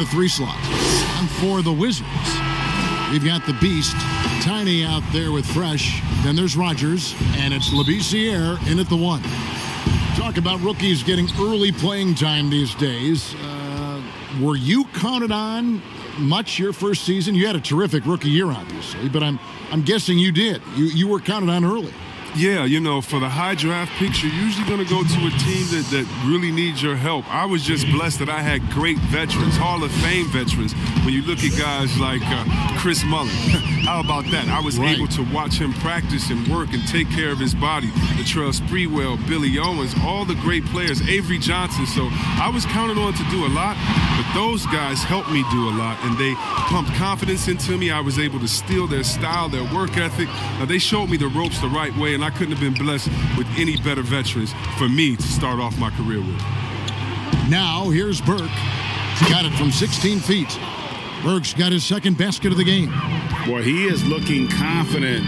The 3 slot. And for the Wizards, we've got the Beast, Tiny out there with Fresh. Then there's Rogers, and it's Labissiere in at the 1. Talk about rookies getting early playing time these days. Were you counted on much your first season? You had a terrific rookie year, obviously, but I'm guessing you did. You were counted on early. Yeah, for the high draft picks, you're usually going to go to a team that really needs your help. I was just blessed that I had great veterans, Hall of Fame veterans. When you look at guys like Chris Mullin, how about that? I was able to watch him practice and work and take care of his body. Latrell Sprewell, Billy Owens, all the great players, Avery Johnson. So I was counted on to do a lot, but those guys helped me do a lot, and they pumped confidence into me. I was able to steal their style, their work ethic. Now, they showed me the ropes the right way, and I couldn't have been blessed with any better veterans for me to start off my career with. Now, here's Burke. Got it from 16 feet. Burke's got his second basket of the game. Boy, he is looking confident.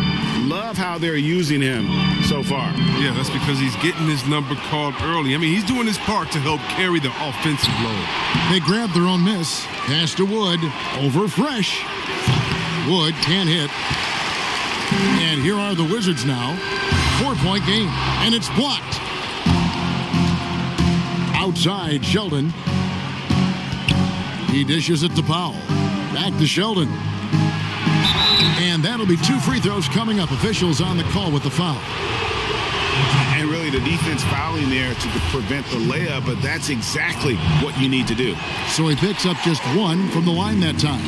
Love how they're using him so far. Yeah, that's because he's getting his number called early. I mean, he's doing his part to help carry the offensive load. They grab their own miss. Pass to Wood. Over Fresh. Wood can't hit. And here are the Wizards now. 4-point game. And it's blocked. Outside, Sheldon. He dishes it to Powell. Back to Sheldon. And that'll be 2 free throws coming up. Officials on the call with the foul. And really the defense fouling there to prevent the layup, but that's exactly what you need to do. So he picks up just 1 from the line that time.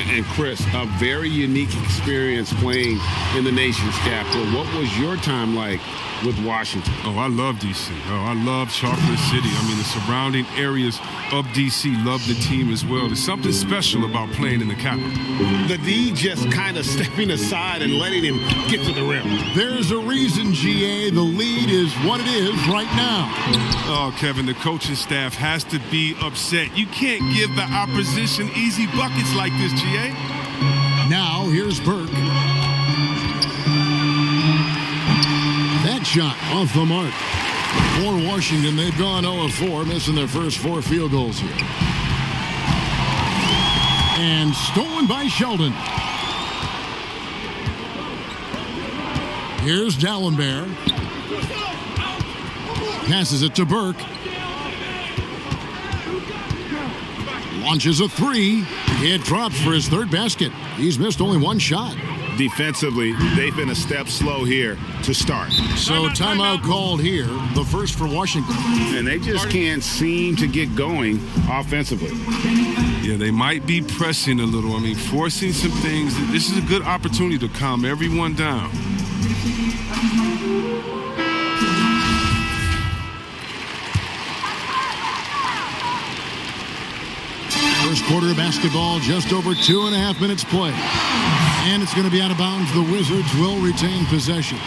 And Chris, a very unique experience playing in the nation's capital. What was your time like with Washington? Oh, I love D.C. Oh, I love Chocolate City. I mean, the surrounding areas of D.C. love the team as well. There's something special about playing in the capital. The D just kind of stepping aside and letting him get to the rim. There's a reason, GA. The lead is what it is right now. Oh, Kevin, the coaching staff has to be upset. You can't give the opposition easy buckets like this, GA. Now, here's Burke. That shot off the mark. For Washington, they've gone 0-4, missing their first 4 field goals here. And stolen by Sheldon. Here's D'Alembert. Passes it to Burke. Launches a 3. It drops for his 3rd basket. He's missed only 1 shot. Defensively, they've been a step slow here to start. So timeout called here, the first for Washington. And they just can't seem to get going offensively. Yeah, they might be pressing a little. I mean, forcing some things. This is a good opportunity to calm everyone down. First quarter of basketball, just over 2.5 minutes play. And it's going to be out of bounds. The Wizards will retain possession.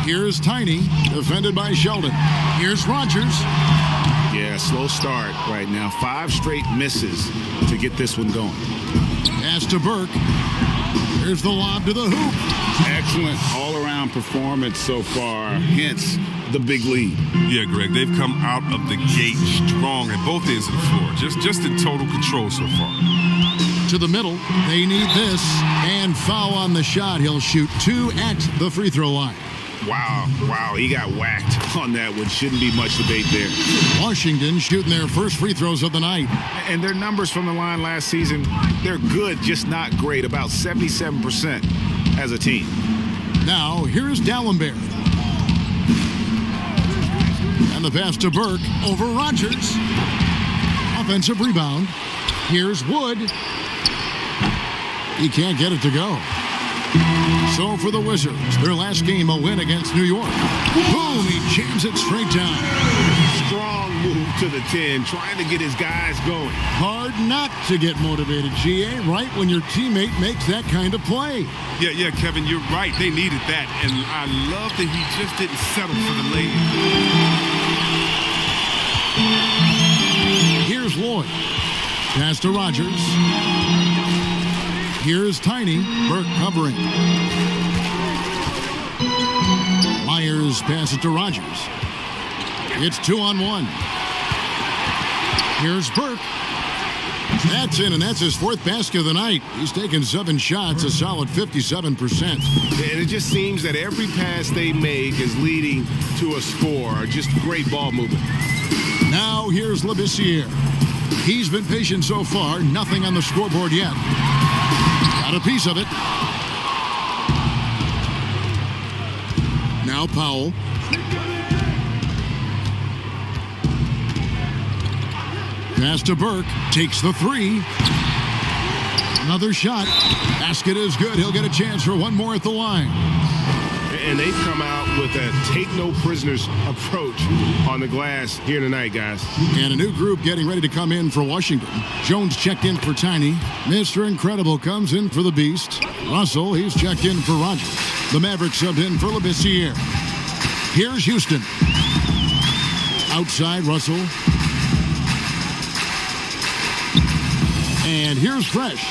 Here's Tiny, defended by Sheldon. Here's Rogers. Yeah, slow start right now. 5 straight misses to get this one going. Pass to Burke. Here's the lob to the hoop. Excellent all-around performance so far, hence the big lead. Yeah, Greg, they've come out of the gate strong at both ends of the floor. Just in total control so far. To the middle, they need this. And foul on the shot. He'll shoot 2 at the free throw line. Wow, he got whacked on that one. Shouldn't be much debate there. Washington shooting their first free throws of the night. And their numbers from the line last season, they're good, just not great. About 77% as a team. Now, here's D'Alembert. And the pass to Burke over Rogers. Offensive rebound. Here's Wood. He can't get it to go. So for the Wizards, their last game, a win against New York. Boom, he jams it straight down. Strong move to the 10, trying to get his guys going. Hard not to get motivated, GA, right when your teammate makes that kind of play. Yeah, Kevin, you're right. They needed that. And I love that he just didn't settle for the lay. Here's Lloyd. Pass to Rogers. Here's Tiny. Burke covering. Dallas passes to Rogers. It's 2-on-1. Here's Burke. That's in, and that's his fourth basket of the night. He's taken 7 shots, a solid 57%. And it just seems that every pass they make is leading to a score. Just great ball movement. Now here's Labissiere. He's been patient so far. Nothing on the scoreboard yet. Got a piece of it. Now Powell. Pass to Burke. Takes the 3. Another shot. Basket is good. He'll get a chance for one more at the line. And they've come out with a take-no-prisoners approach on the glass here tonight, guys. And a new group getting ready to come in for Washington. Jones checked in for Tiny. Mr. Incredible comes in for the Beast. Russell, he's checked in for Rogers. The Mavericks subbed in for Labissiere. Here's Houston. Outside, Russell. And here's Fresh.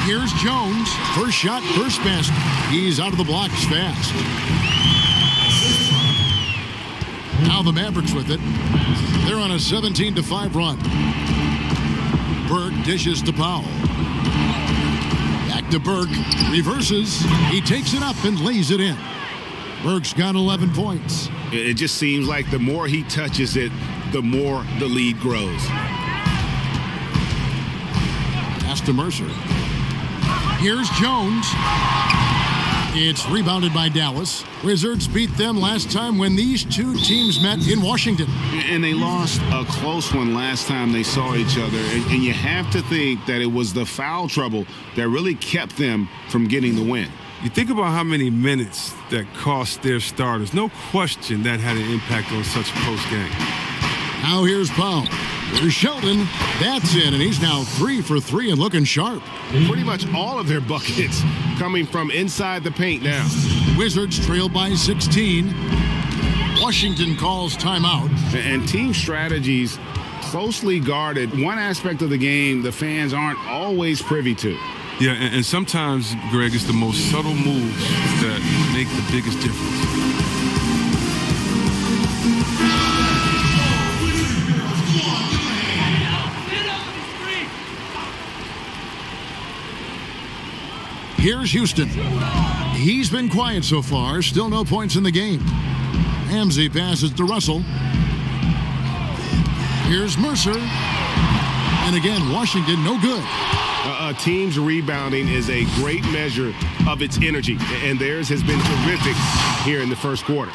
Here's Jones. First shot, first basket. He's out of the blocks fast. Now the Mavericks with it. They're on a 17-5 run. Burke dishes to Powell. Back to Burke. Reverses. He takes it up and lays it in. Burke's got 11 points. It just seems like the more he touches it, the more the lead grows. Pass to Mercer. Here's Jones. It's rebounded by Dallas. Wizards beat them last time when these two teams met in Washington. And they lost a close one last time they saw each other. And you have to think that it was the foul trouble that really kept them from getting the win. You think about how many minutes that cost their starters. No question that had an impact on such a close game. Now here's Powell. Here's Sheldon. That's in, and he's now 3 for 3 and looking sharp. Pretty much all of their buckets coming from inside the paint now. Wizards trail by 16. Washington calls timeout. And team strategies closely guarded. One aspect of the game the fans aren't always privy to. Yeah, and sometimes, Greg, it's the most subtle moves that make the biggest difference. Here's Houston. He's been quiet so far. Still no points in the game. Ramsey passes to Russell. Here's Mercer. And again, Washington no good. A team's rebounding is a great measure of its energy, and theirs has been terrific here in the first quarter.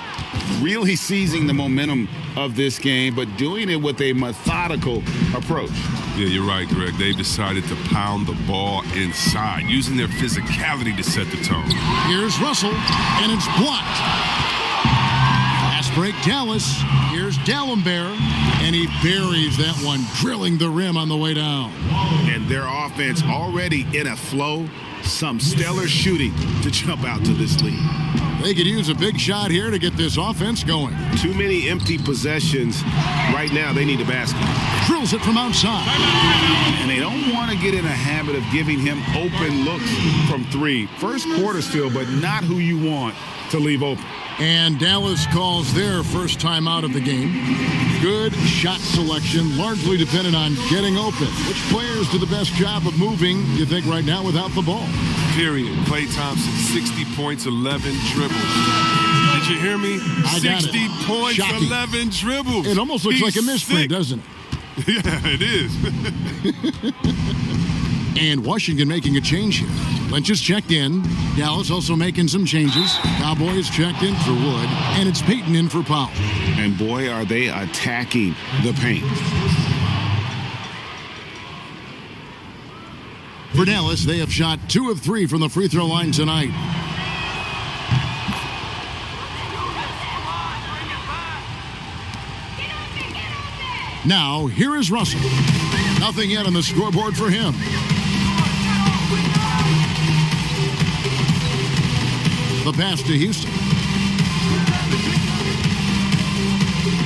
Really seizing the momentum of this game, but doing it with a methodical approach. Yeah, you're right, Greg. They've decided to pound the ball inside, using their physicality to set the tone. Here's Russell, and it's blocked. Fast break, Dallas. Here's D'Alembert, and he buries that one, drilling the rim on the way down. And their offense already in a flow. Some stellar shooting to jump out to this lead. They could use a big shot here to get this offense going. Too many empty possessions. Right now, they need a basket. Drills it from outside. And they don't want to get in a habit of giving him open looks from 3. First quarter still, but not who you want to leave open. And Dallas calls their first time out of the game. Good shot selection, largely dependent on getting open. Which players do the best job of moving, you think, right now without the ball? Period. Klay Thompson, 60 points, 11 dribbles. Did you hear me? I got 60 it. points, Shocking. 11 dribbles. It almost looks like a misprint, sick. doesn't it? Yeah, it is. And Washington making a change here. Lynch is checked in. Dallas also making some changes. Cowboys checked in for Wood. And it's Payton in for Powell. And boy, are they attacking the paint. For Dallas, they have shot 2 of 3 from the free throw line tonight. Now, here is Russell. Nothing yet on the scoreboard for him. The pass to Houston.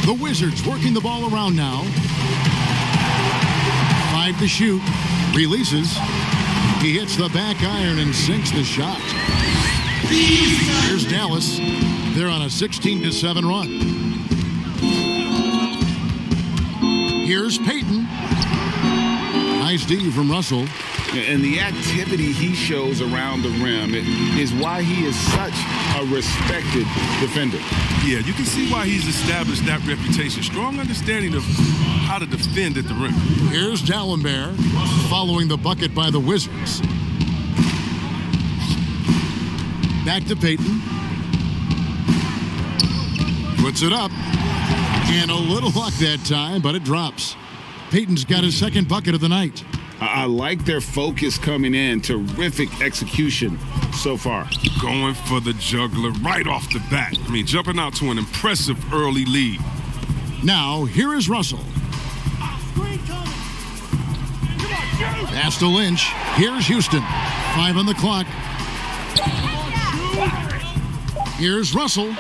The Wizards working the ball around now. 5 to shoot. Releases. He hits the back iron and sinks the shot. Here's Dallas. They're on a 16-7 run. Here's Payton. Nice D from Russell. And the activity he shows around the rim is why he is such a respected defender. Yeah, you can see why he's established that reputation. Strong understanding of how to defend at the rim. Here's Dallenberg following the bucket by the Wizards. Back to Payton. Puts it up. And a little luck that time, but it drops. Payton's got his second bucket of the night. I like their focus coming in. Terrific execution so far. Going for the juggler right off the bat. I mean, jumping out to an impressive early lead. Now, here is Russell. Pass to Lynch. Here's Houston. 5 on the clock. Here's Russell.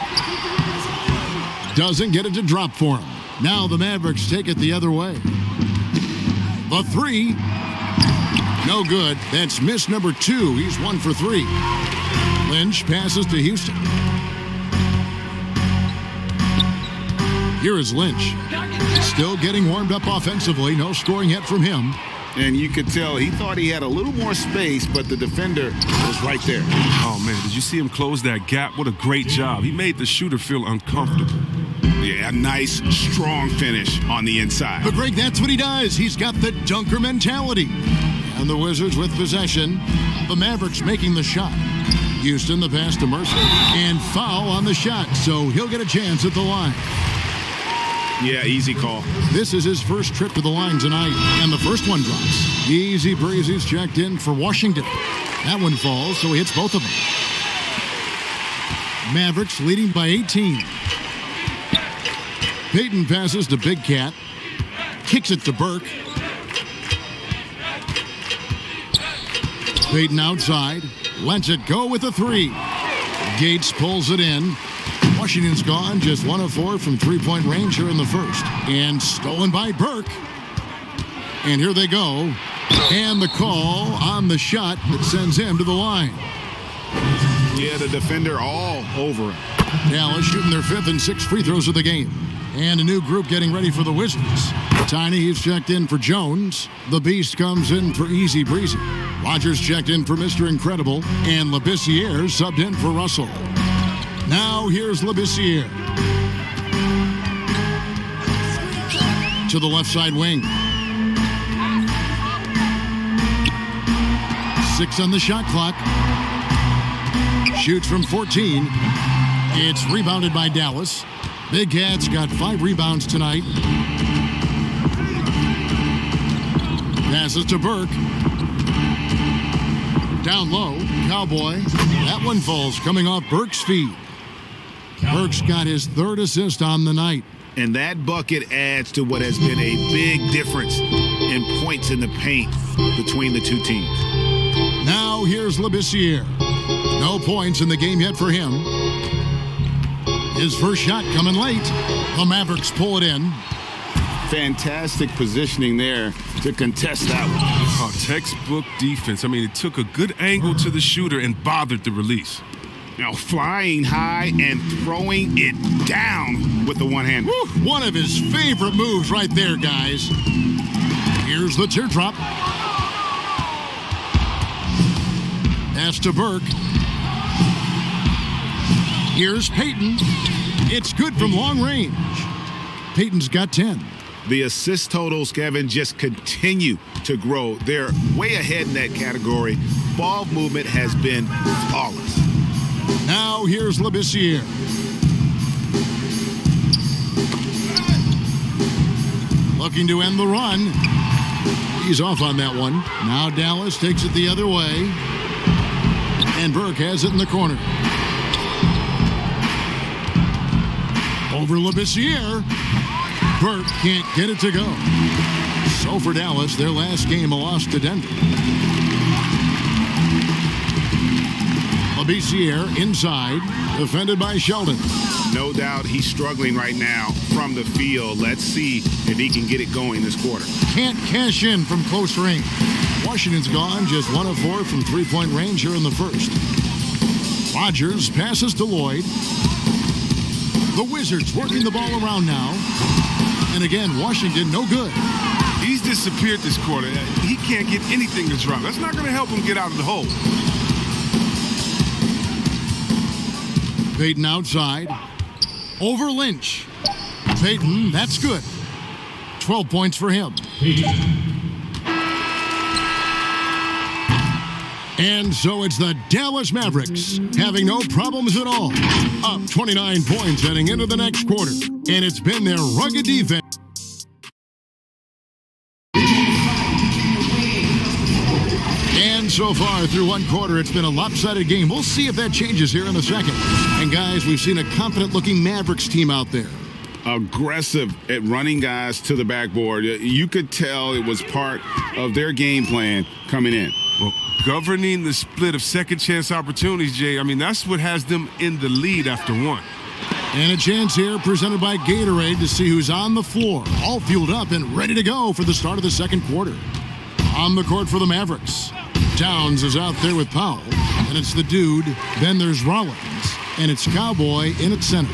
Doesn't get it to drop for him. Now the Mavericks take it the other way. The three. No good. That's miss number 2. He's 1 for 3. Lynch passes to Houston. Here is Lynch. Still getting warmed up offensively. No scoring yet from him. And you could tell he thought he had a little more space, but the defender was right there. Oh, man, did you see him close that gap? What a great job. He made the shooter feel uncomfortable. Yeah, nice, strong finish on the inside. But, Greg, that's what he does. He's got the dunker mentality. And the Wizards with possession. The Mavericks making the shot. Houston, the pass to Mercer. And foul on the shot, so he'll get a chance at the line. Yeah, easy call. This is his first trip to the line tonight, and the first one drops. Easy breezy's checked in for Washington. That one falls, so he hits both of them. Mavericks leading by 18. Payton passes to Big Cat. Kicks it to Burke. Payton outside. Lets it go with a 3. Gates pulls it in. Washington's gone, just 1 of 4 from three-point range here in the first. And stolen by Burke. And here they go. And the call on the shot that sends him to the line. Yeah, the defender all over him. Dallas shooting their 5th and 6th free throws of the game. And a new group getting ready for the Wizards. Tiny, he's checked in for Jones. The Beast comes in for Easy Breezy. Rogers checked in for Mr. Incredible. And Labissiere subbed in for Russell. Now here's Labissiere. To the left side wing. 6 on the shot clock. Shoots from 14. It's rebounded by Dallas. Big Cat's got 5 rebounds tonight. Passes to Burke. Down low. Cowboy. That one falls coming off Burke's feet. Burke's got his 3rd assist on the night. And that bucket adds to what has been a big difference in points in the paint between the two teams. Now here's Labissiere. No points in the game yet for him. His first shot coming late. The Mavericks pull it in. Fantastic positioning there to contest that one. Oh, textbook defense. I mean, it took a good angle to the shooter and bothered the release. Now flying high and throwing it down with the one-hand. One of his favorite moves right there, guys. Here's the teardrop. Pass to Burke. Here's Payton. It's good from long range. Payton's got 10. The assist totals, Kevin, just continue to grow. They're way ahead in that category. Ball movement has been flawless. Now here's Labissiere. Looking to end the run. He's off on that one. Now Dallas takes it the other way. And Burke has it in the corner. Over Labissiere. Burke can't get it to go. So for Dallas, their last game a loss to Denver. Labissiere inside, defended by Sheldon. No doubt he's struggling right now from the field. Let's see if he can get it going this quarter. Can't cash in from close range. Washington's gone, just 1 of 4 from three-point range here in the first. Rogers passes to Lloyd. The Wizards working the ball around now. And again, Washington no good. He's disappeared this quarter. He can't get anything to drop. That's not going to help him get out of the hole. Payton outside. Over Lynch. Payton, that's good. 12 points for him. And so it's the Dallas Mavericks having no problems at all. Up 29 points heading into the next quarter. And it's been their rugged defense. And so far through one quarter, it's been a lopsided game. We'll see if that changes here in the second. And guys, we've seen a confident-looking Mavericks team out there. Aggressive at running guys to the backboard. You could tell it was part of their game plan coming in. Well, governing the split of second chance opportunities, Jay, I mean, that's what has them in the lead after one. And a chance here presented by Gatorade to see who's on the floor, all fueled up and ready to go for the start of the second quarter. On the court for the Mavericks, Towns is out there with Powell, and it's the dude. Then there's Rollins, and it's Cowboy in at center.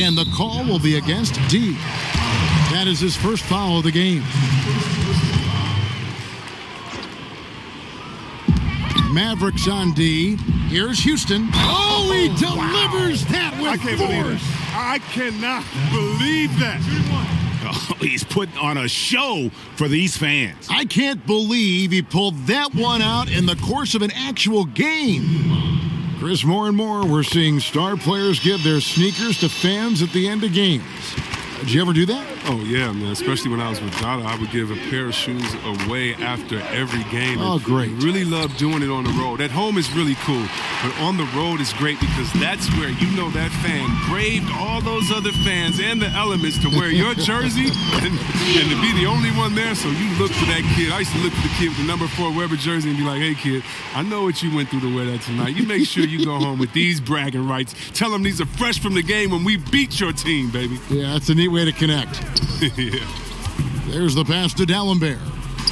And the call will be against D. That is his first foul of the game. Mavericks on D. Here's Houston. Oh, he delivers that with I can't believe it. force. I cannot believe that. Oh, he's putting on a show for these fans. I can't believe he pulled that one out in the course of an actual game. Chris, more and more we're seeing star players give their sneakers to fans at the end of games. Did you ever do that? Oh, yeah, man. Especially when I was with Dada, I would give a pair of shoes away after every game. Oh, great. Really love doing it on the road. At home is really cool, but on the road is great because that's where you know that fan braved all those other fans and the elements to wear your jersey and to be the only one there. So you look for that kid. I used to look for the kid with the number 4 Weber jersey and be like, hey, kid, I know what you went through to wear that tonight. You make sure you go home with these bragging rights. Tell them these are fresh from the game when we beat your team, baby. Yeah, that's a neat way to connect. Yeah. There's the pass to Dallenberg.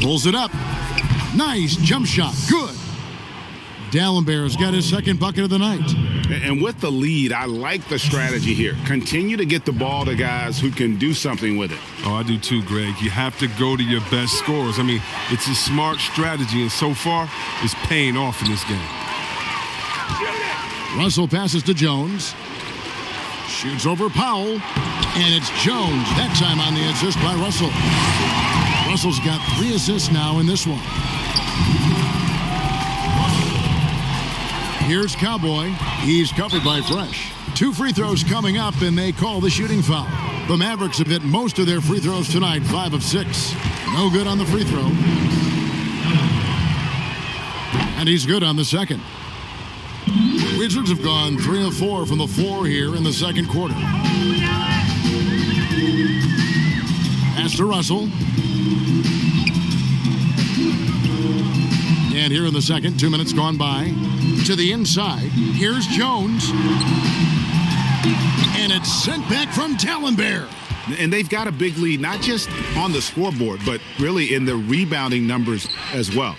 Pulls it up. Nice jump shot. Good. Dallenberg's got his second bucket of the night. And with the lead, I like the strategy here. Continue to get the ball to guys who can do something with it. Oh, I do too, Greg. You have to go to your best scorers. I mean, it's a smart strategy, and so far, it's paying off in this game. Russell passes to Jones. Shoots over Powell. And it's Jones, that time on the assist by Russell. Russell's got 3 assists now in this one. Here's Cowboy. He's covered by Fresh. 2 free throws coming up, and they call the shooting foul. The Mavericks have hit most of their free throws tonight, 5 of 6. No good on the free throw. And he's good on the second. Wizards have gone 3 of 4 from the floor here in the second quarter. Pass to Russell. And here in the second, 2 minutes gone by. To the inside. Here's Jones. And it's sent back from Dallenberg. And they've got a big lead, not just on the scoreboard, but really in the rebounding numbers as well.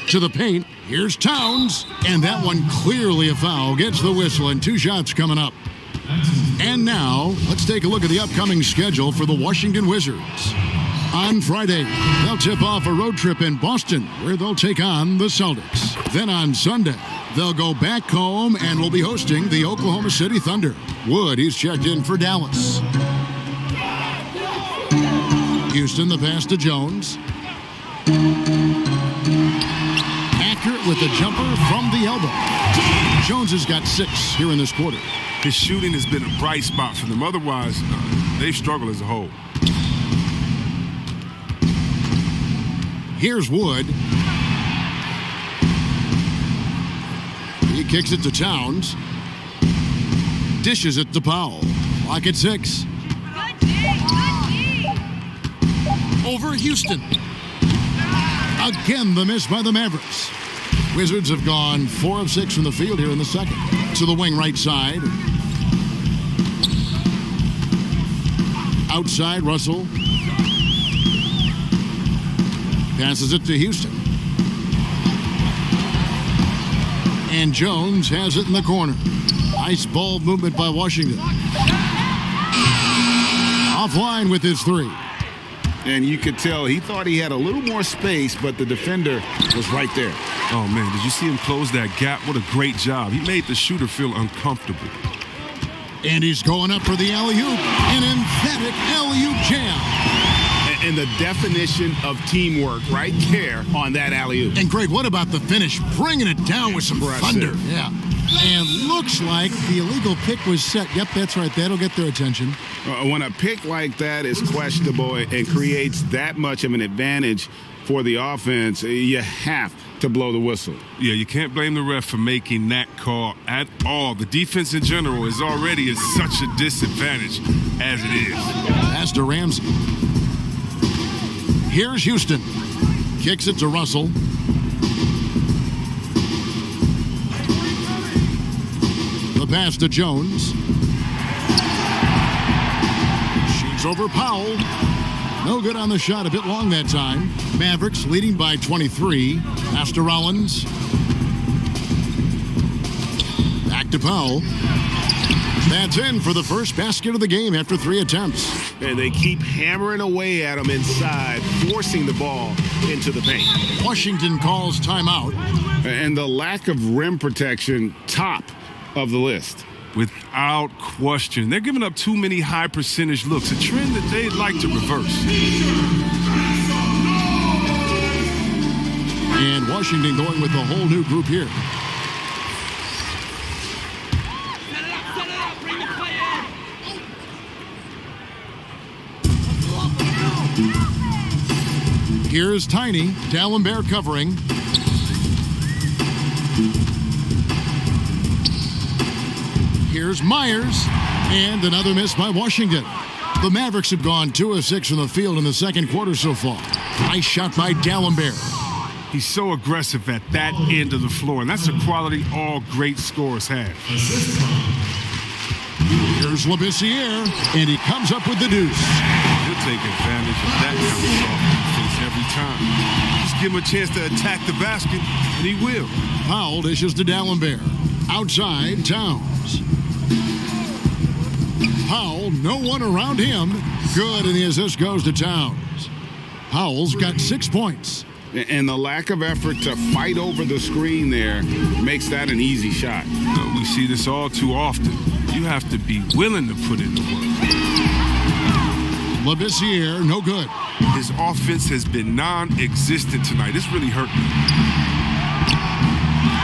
To the paint. Here's Towns. And that one clearly a foul. Gets the whistle, and 2 shots coming up. And now, let's take a look at the upcoming schedule for the Washington Wizards. On Friday, they'll tip off a road trip in Boston, where they'll take on the Celtics. Then on Sunday, they'll go back home and will be hosting the Oklahoma City Thunder. Wood, he's checked in for Dallas. Houston, the pass to Jones. Accurate with the jumper from the elbow. Jones has got 6 here in this quarter. His shooting has been a bright spot for them. Otherwise, they've struggled as a whole. Here's Wood. He kicks it to Towns. Dishes it to Powell. Clock at 6. Over Houston. Again, the miss by the Mavericks. Wizards have gone 4 of 6 from the field here in the second. To the wing right side. Outside, Russell. Passes it to Houston. And Jones has it in the corner. Nice ball movement by Washington. Offline with his three. And you could tell he thought he had a little more space, but the defender was right there. Oh, man, did you see him close that gap? What a great job. He made the shooter feel uncomfortable. And he's going up for the alley-oop. An emphatic alley-oop jam. And the definition of teamwork right there on that alley-oop. And, Greg, what about the finish? Bringing it down with some thunder. Yeah. And looks like the illegal pick was set. Yep, that's right. That'll get their attention. When a pick like that is questionable and creates that much of an advantage for the offense, you have to blow the whistle. Yeah, you can't blame the ref for making that call at all. The defense in general is already at such a disadvantage as it is. Pass to Ramsey. Here's Houston. Kicks it to Russell. The pass to Jones. Shoots over Powell. No good on the shot. A bit long that time. Mavericks leading by 23. Pass to Rollins. Back to Powell. That's in for the first basket of the game after 3 attempts. And they keep hammering away at him inside, forcing the ball into the paint. Washington calls timeout. And the lack of rim protection, top of the list. Without question. They're giving up too many high percentage looks, a trend that they'd like to reverse. And Washington going with a whole new group here. Here's Tiny. D'Alembert covering. Here's Myers. And another miss by Washington. The Mavericks have gone 2 of 6 from the field in the second quarter so far. Nice shot by D'Alembert. He's so aggressive at that end of the floor, and that's a quality all great scorers have. Here's Labissiere, and he comes up with the deuce. He'll take advantage of that kind of soft defense every time. Just give him a chance to attack the basket, and he will. Powell dishes to D'Alembert. Outside, Towns. Powell, no one around him. Good, and the assist goes to Towns. Powell's got 6 points. And the lack of effort to fight over the screen there makes that an easy shot. We see this all too often. You have to be willing to put in the work. Labissiere, no good. His offense has been non-existent tonight. It's really hurt me.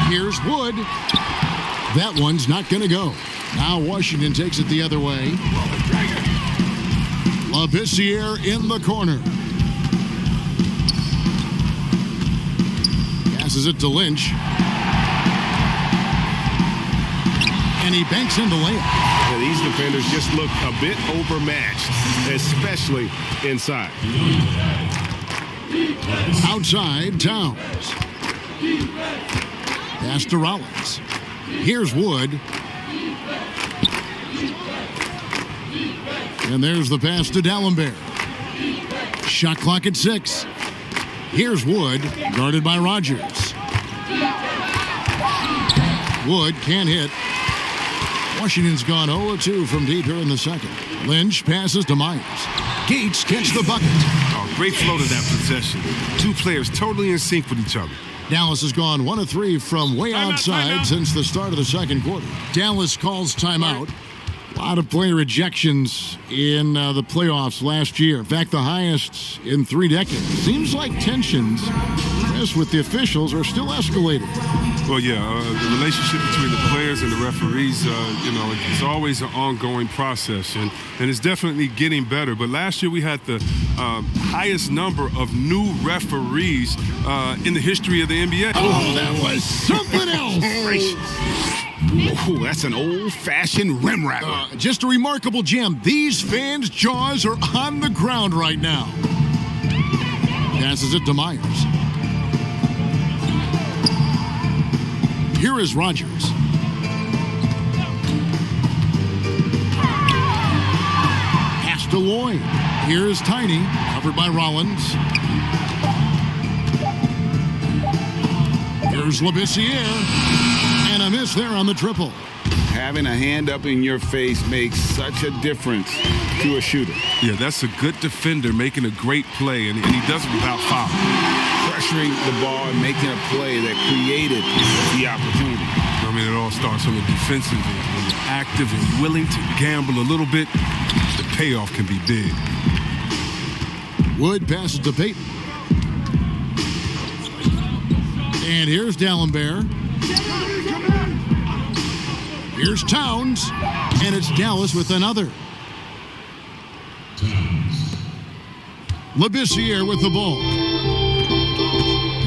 Here's Wood. That one's not going to go. Now Washington takes it the other way. Labissiere in the corner. Passes it to Lynch. And he banks in the layup. Yeah, these defenders just look a bit overmatched, especially inside. Outside, Towns. Pass to Rollins. Here's Wood. And there's the pass to D'Alembert. Shot clock at 6. Here's Wood, guarded by Rogers. Wood can't hit. Washington's gone 0-2 from deep here in the second. Lynch passes to Myers. Gates gets the bucket. Oh, great flow to that possession. Two players totally in sync with each other. Dallas has gone 1 of 3 from way outside since the start of the second quarter. Dallas calls timeout. A lot of player ejections in the playoffs last year. In fact, the highest in 3 decades. Seems like tensions, as with the officials, are still escalating. Well, yeah, the relationship between the players and the referees, it's always an ongoing process, and it's definitely getting better. But last year we had the highest number of new referees in the history of the NBA. Oh, that was something else. Oh, that's an old-fashioned rim rattler. Just a remarkable gem. These fans' jaws are on the ground right now. Passes it to Myers. Here is Rogers. Pass to Lloyd. Here is Tiny, covered by Rollins. Here's Labissiere. And a miss there on the triple. Having a hand up in your face makes such a difference to a shooter. Yeah, that's a good defender making a great play, and he does it without foul. Pressuring the ball and making a play that created the opportunity. I mean, it all starts on the defensive end. When you're active and willing to gamble a little bit, the payoff can be big. Wood passes to Payton. And here's D'Alembert. Here's Towns. And it's Dallas with another. Labissiere with the ball.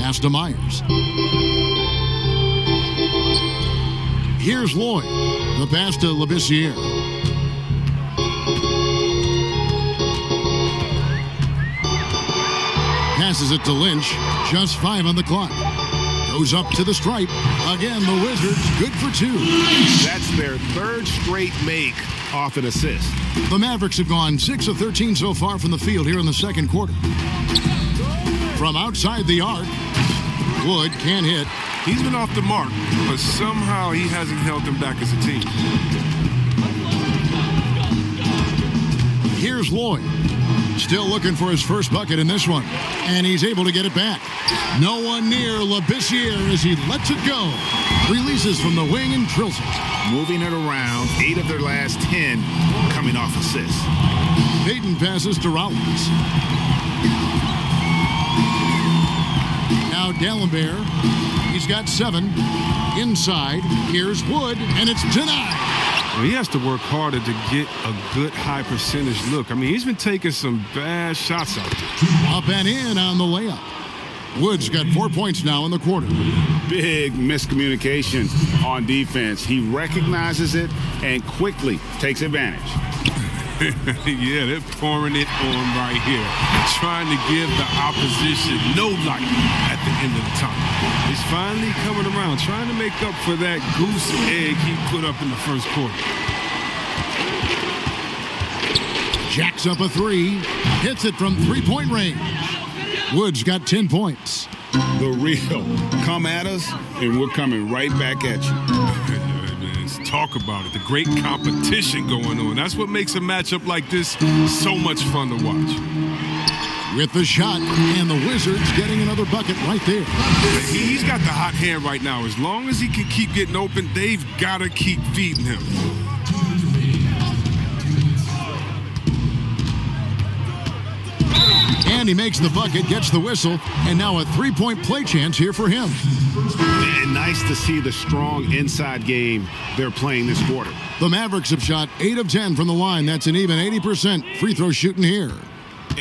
Pass to Myers. Here's Lloyd. The pass to Labissiere. Passes it to Lynch. Just 5 on the clock. Goes up to the stripe. Again, the Wizards good for 2. That's their third straight make off an assist. The Mavericks have gone 6 of 13 so far from the field here in the second quarter. From outside the arc, Wood can't hit. He's been off the mark, but somehow he hasn't held them back as a team. Here's Lloyd. Still looking for his first bucket in this one. And he's able to get it back. No one near Labissiere as he lets it go. Releases from the wing and drills it. Moving it around, 8 of their last 10 coming off assists. Payton passes to Rollins. Now D'Alembert. He's got 7. Inside. Here's Wood, and it's denied. Well, he has to work harder to get a good high percentage look. I mean, he's been taking some bad shots out there. Up and in on the layup. Wood's got 4 points now in the quarter. Big miscommunication on defense. He recognizes it and quickly takes advantage. Yeah, they're pouring it on right here. Trying to give the opposition no light at the end of the tunnel. He's finally coming around, trying to make up for that goose egg he put up in the first quarter. Jacks up a 3. Hits it from three-point range. Wood's got 10 points. The real. Come at us, and we're coming right back at you. Talk about it. The great competition going on. That's what makes a matchup like this so much fun to watch. With the shot, and the Wizards getting another bucket right there. He's got the hot hand right now. As long as he can keep getting open, they've got to keep feeding him. And he makes the bucket, gets the whistle, and now a 3-point play chance here for him. And nice to see the strong inside game they're playing this quarter. The Mavericks have shot 8 of 10 from the line. That's an even 80% free throw shooting here.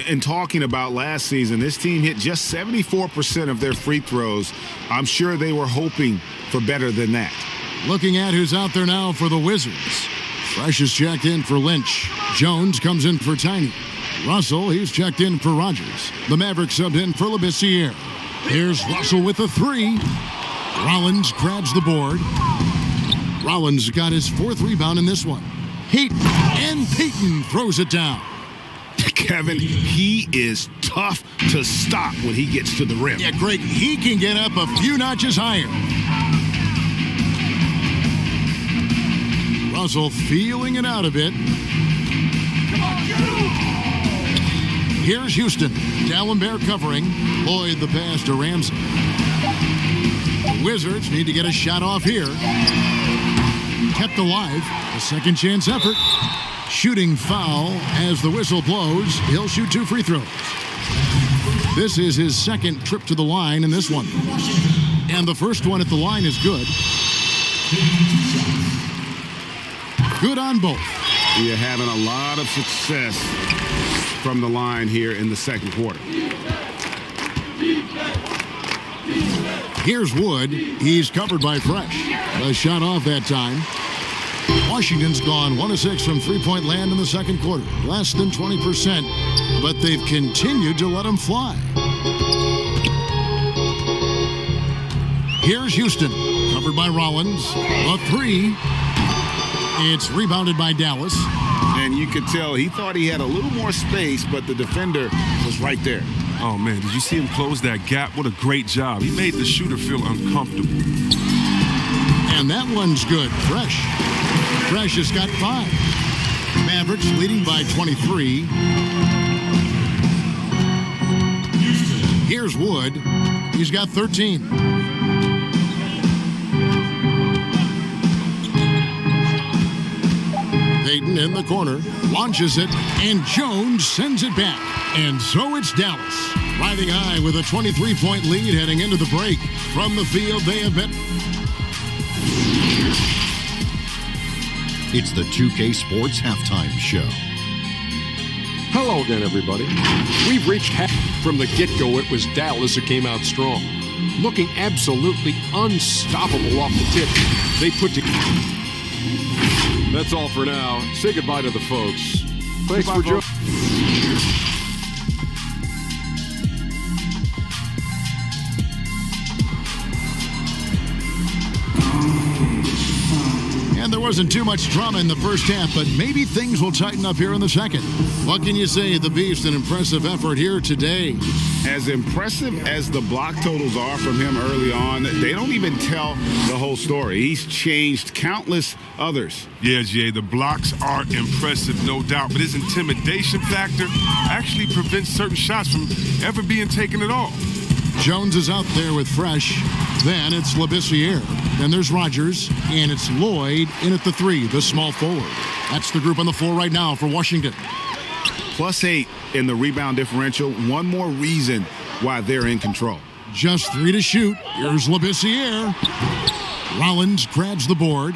And talking about last season, this team hit just 74% of their free throws. I'm sure they were hoping for better than that. Looking at who's out there now for the Wizards. Fresh is checked in for Lynch. Jones comes in for Tiny. Russell, he's checked in for Rogers. The Mavericks subbed in for Labissiere. Here's Russell with a 3. Rollins grabs the board. Rollins got his 4th rebound in this one. And Payton throws it down. Kevin, he is tough to stop when he gets to the rim. Yeah, Greg, he can get up a few notches higher. Russell feeling it out a bit. Here's Houston. D'Alembert covering. Lloyd the pass to Ramsey. The Wizards need to get a shot off here. Kept alive. A second chance effort. Shooting foul as the whistle blows. He'll shoot 2 free throws. This is his second trip to the line in this one. And the first one at the line is good. Good on both. You're having a lot of success from the line here in the second quarter. Here's Wood. He's covered by Fresh. A shot off that time. Washington's gone 1 of 6 from three-point land in the second quarter. Less than 20%, but they've continued to let them fly. Here's Houston. Covered by Rollins. A 3. It's rebounded by Dallas. And you could tell he thought he had a little more space, but the defender was right there. Oh, man, did you see him close that gap? What a great job. He made the shooter feel uncomfortable. And that one's good. Fresh has got 5. Mavericks leading by 23. Here's Wood. He's got 13. Payton in the corner, launches it, and Jones sends it back. And so it's Dallas, riding high with a 23-point lead heading into the break. From the field, they have been... It's the 2K Sports Halftime Show. Hello again, everybody. We've reached half. From the get-go, it was Dallas who came out strong. Looking absolutely unstoppable off the tip. They put together. That's all for now. Say goodbye to the folks. Thanks for joining. And there wasn't too much drama in the first half, but maybe things will tighten up here in the second. What can you say? The Beast, an impressive effort here today. As impressive as the block totals are from him early on, they don't even tell the whole story. He's changed countless others. Yeah, Jay, the blocks are impressive, no doubt, but his intimidation factor actually prevents certain shots from ever being taken at all. Jones is out there with Fresh. Then it's Labissiere. Then there's Rogers. And it's Lloyd in at the 3, the small forward. That's the group on the floor right now for Washington. +8 in the rebound differential. One more reason why they're in control. Just 3 to shoot. Here's Labissiere. Rollins grabs the board.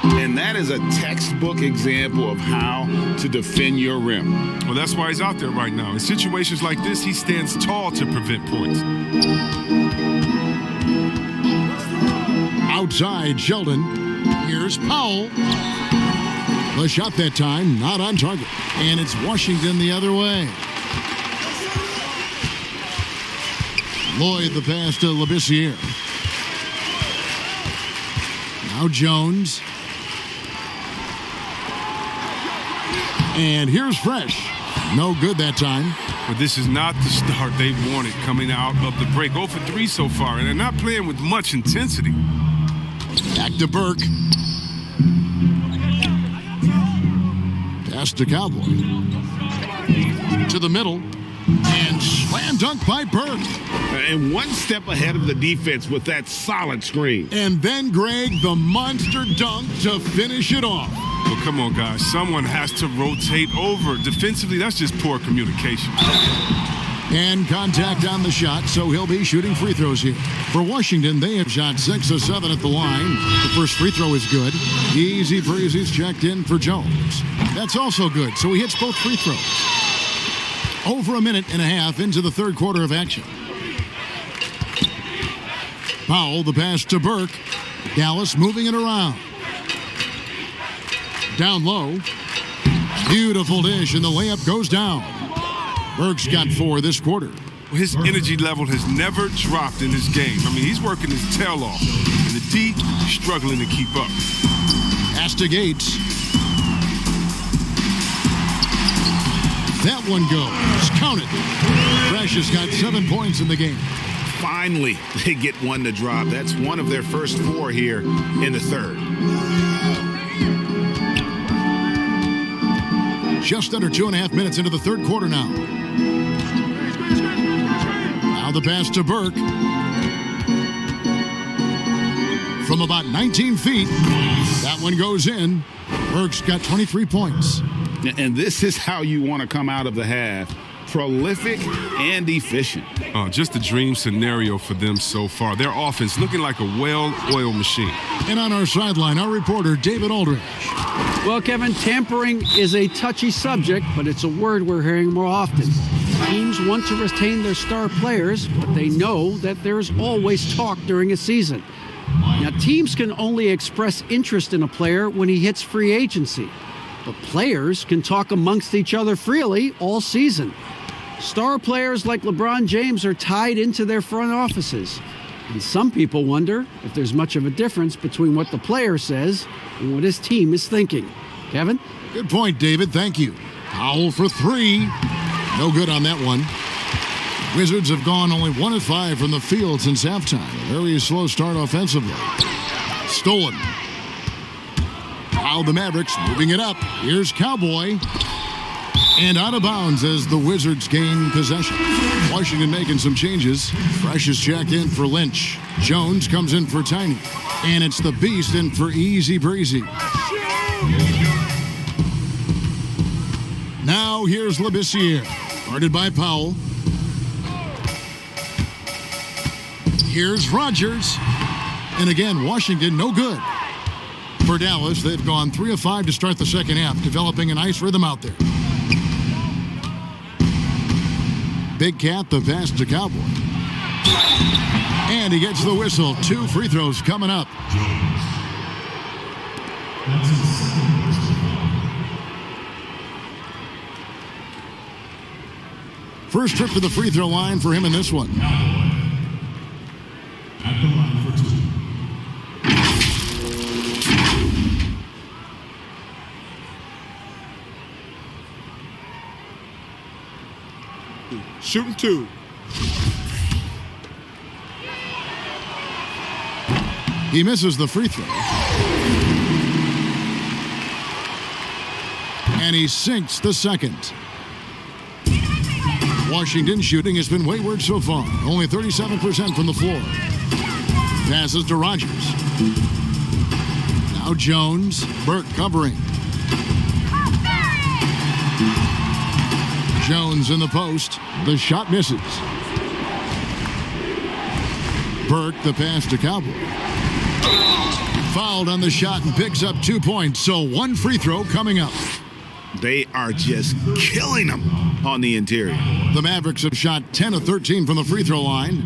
And that is a textbook example of how to defend your rim. Well, that's why he's out there right now. In situations like this, he stands tall to prevent points. Outside, Sheldon. Here's Powell. The shot that time, not on target. And it's Washington the other way. Lloyd the pass to Labissiere. Now Jones. And here's Fresh. No good that time. But this is not the start they wanted coming out of the break. 0 for 3 so far, and they're not playing with much intensity. Back to Burke. Pass to Cowboy. To the middle. And slam dunk by Burke. And one step ahead of the defense with that solid screen. And then Greg, the monster dunk to finish it off. Well, come on, guys. Someone has to rotate over. Defensively, that's just poor communication. And contact on the shot, so he'll be shooting free throws here. For Washington, they have shot 6 of 7 at the line. The first free throw is good. Easy breezy's checked in for Jones. That's also good, so he hits both free throws. Over a minute and a half into the third quarter of action. Powell, the pass to Burke. Dallas moving it around. Down low. Beautiful dish, and the layup goes down. Burke's got 4 this quarter. His energy level has never dropped in this game. I mean, he's working his tail off. And the D struggling to keep up. Pass to Gates. That one goes. Count it. Fresh has got 7 points in the game. Finally, they get one to drop. That's one of their first 4 here in the third. Just under 2.5 minutes into the third quarter now. Now the pass to Burke. From about 19 feet. That one goes in. Burke's got 23 points. And this is how you want to come out of the half. Prolific and efficient. Just a dream scenario for them so far. Their offense looking like a well-oiled machine. And on our sideline, our reporter, David Aldridge. Well, Kevin, tampering is a touchy subject, but it's a word we're hearing more often. Teams want to retain their star players, but they know that there's always talk during a season. Now, teams can only express interest in a player when he hits free agency, but players can talk amongst each other freely all season. Star players like LeBron James are tied into their front offices, and some people wonder if there's much of a difference between what the player says and what his team is thinking. Kevin? Good point, David. Thank you. Powell for 3. No good on that one. Wizards have gone only 1 of 5 from the field since halftime. A very slow start offensively. Stolen. Now the Mavericks moving it up. Here's Cowboy. And out of bounds as the Wizards gain possession. Washington making some changes. Fresh is checked in for Lynch. Jones comes in for Tiny. And it's the Beast in for Easy Breezy. Now here's Labissiere. Guarded by Powell. Here's Rogers. And again, Washington no good. For Dallas, they've gone 3 of 5 to start the second half, developing a nice rhythm out there. Big Cat, the pass to Cowboy. And he gets the whistle. 2 free throws coming up. First trip to the free throw line for him in this one. At the line for 2. Shooting 2. He misses the free throw. And he sinks the second. Washington shooting has been wayward so far. Only 37% from the floor. Passes to Rogers. Now Jones. Burke covering. Jones in the post. The shot misses. Burke, the pass to Cowboy. Fouled on the shot and picks up 2 points. So 1 free throw coming up. They are just killing them on the interior. The Mavericks have shot 10 of 13 from the free throw line.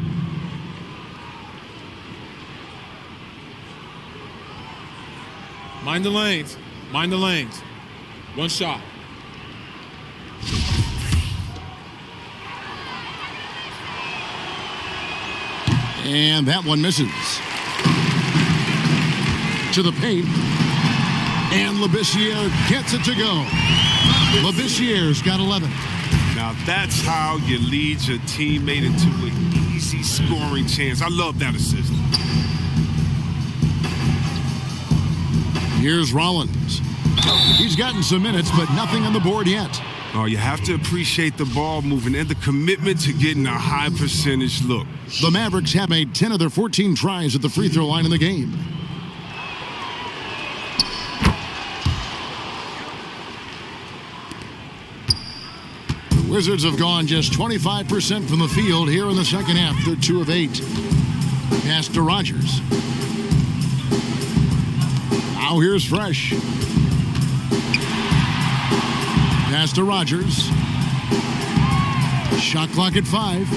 Mind the lanes. Mind the lanes. 1 shot. And that one misses. To the paint. And Labissiere gets it to go. Labissiere's got 11. Now that's how you lead your teammate into an easy scoring chance. I love that assist. Here's Rollins. He's gotten some minutes, but nothing on the board yet. Oh, you have to appreciate the ball moving and the commitment to getting a high percentage look. The Mavericks have made 10 of their 14 tries at the free throw line in the game. The Wizards have gone just 25% from the field here in the second half. They're 2 of 8. Pass to Rogers. Now here's Fresh. Pass to Rogers. Shot clock at 5.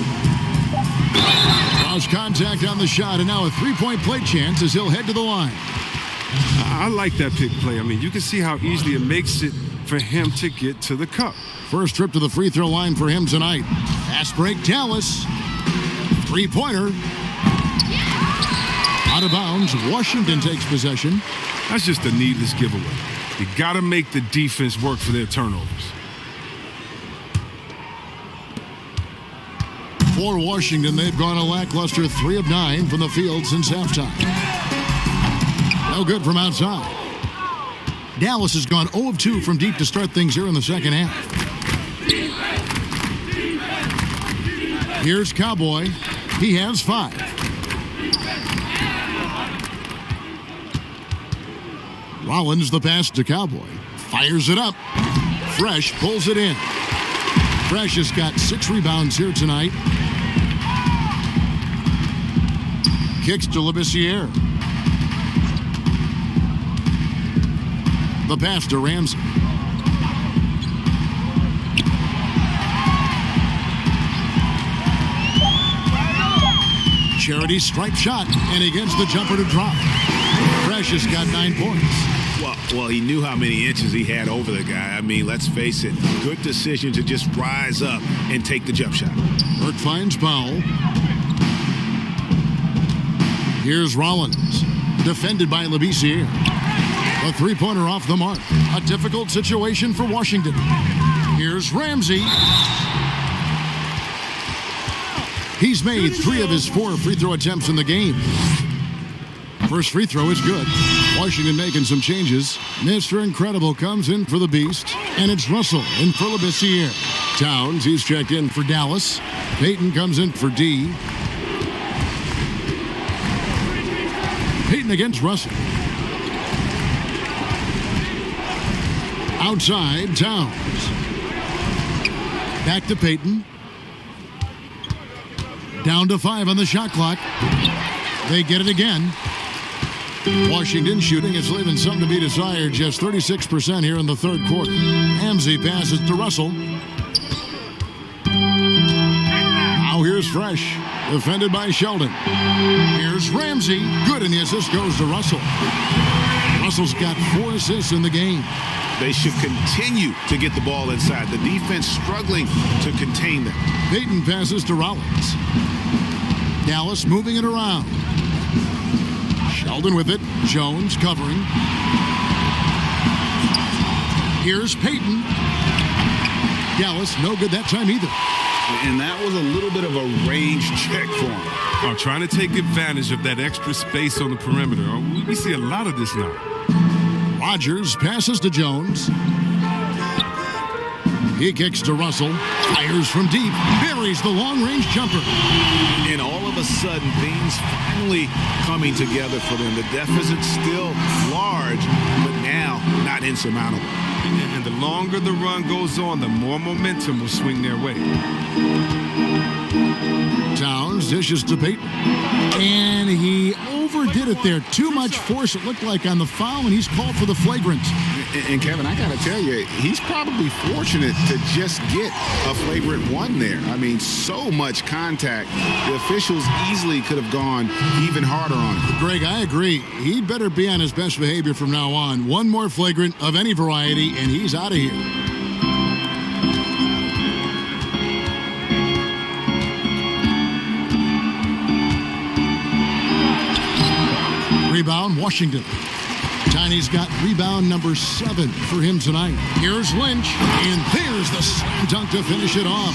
Lost contact on the shot, and now a 3-point play chance as he'll head to the line. I like that pick play. I mean, you can see how easily it makes it for him to get to the cup. First trip to the free throw line for him tonight. Pass break, Dallas. 3-pointer. Out of bounds. Washington takes possession. That's just a needless giveaway. You got to make the defense work for their turnovers. For Washington, they've gone a lackluster 3 of 9 from the field since halftime. No good from outside. Dallas has gone 0 of 2 from deep to start things here in the second half. Here's Cowboy. He has 5. Rollins the pass to Cowboy. Fires it up. Fresh pulls it in. Fresh has got 6 rebounds here tonight. Kicks to Labissiere. The pass to Ramsey. Charity stripe shot, and he gets the jumper to drop. Fresh has got 9 points. Well, he knew how many inches he had over the guy. I mean, let's face it, good decision to just rise up and take the jump shot. Burke finds Powell. Here's Rollins, defended by Labissiere. A 3-pointer off the mark. A difficult situation for Washington. Here's Ramsey. He's made 3 of his 4 free throw attempts in the game. First free throw is good. Washington making some changes. Mr. Incredible comes in for the Beast, and it's Russell in for Labissiere. Towns, he's checked in for Dallas. Payton comes in for D. Payton against Russell. Outside, Towns. Back to Payton. Down to 5 on the shot clock. They get it again. Washington shooting is leaving something to be desired. Just 36% here in the third quarter. Ramsey passes to Russell. Now here's Fresh. Defended by Sheldon. Here's Ramsey. Good, and the assist goes to Russell. Russell's got 4 assists in the game. They should continue to get the ball inside. The defense struggling to contain them. Payton passes to Rollins. Dallas moving it around. Sheldon with it. Jones covering. Here's Payton. Dallas, no good that time either. And that was a little bit of a range check for him. Oh, trying to take advantage of that extra space on the perimeter. Oh, we see a lot of this now. Rodgers passes to Jones. He kicks to Russell. Fires from deep. Buries the long-range jumper. And all of a sudden, things finally coming together for them. The deficit's still large, but now not insurmountable. And the longer the run goes on, the more momentum will swing their way. Towns dishes to Payton. And he overdid it there. Too much force, it looked like, on the foul, and he's called for the flagrant. And Kevin, I got to tell you, he's probably fortunate to just get a flagrant 1 there. I mean, so much contact. The officials easily could have gone even harder on him. Greg, I agree. He'd better be on his best behavior from now on. One more flagrant of any variety, and he's out of here. Rebound, Washington. Tiny's got rebound number 7 for him tonight. Here's Lynch, and there's the slam dunk to finish it off.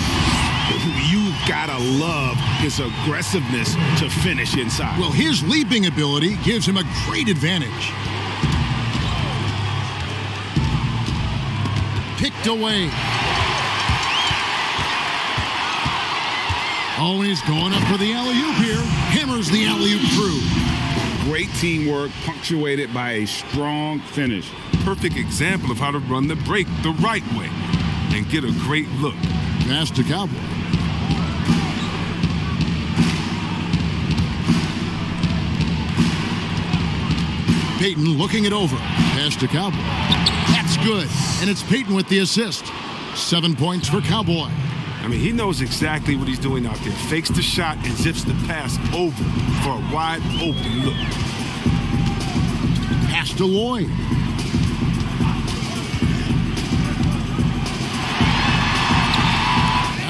You've got to love his aggressiveness to finish inside. Well, his leaping ability gives him a great advantage. Picked away. Oh, and he's going up for the alley-oop here. Hammers the alley-oop through. Great teamwork punctuated by a strong finish. Perfect example of how to run the break the right way and get a great look. Pass to Cowboy. Payton looking it over. Pass to Cowboy. That's good. And it's Payton with the assist. 7 points for Cowboy. I mean, he knows exactly what he's doing out there. Fakes the shot and zips the pass over for a wide open look. Pass to Lloyd.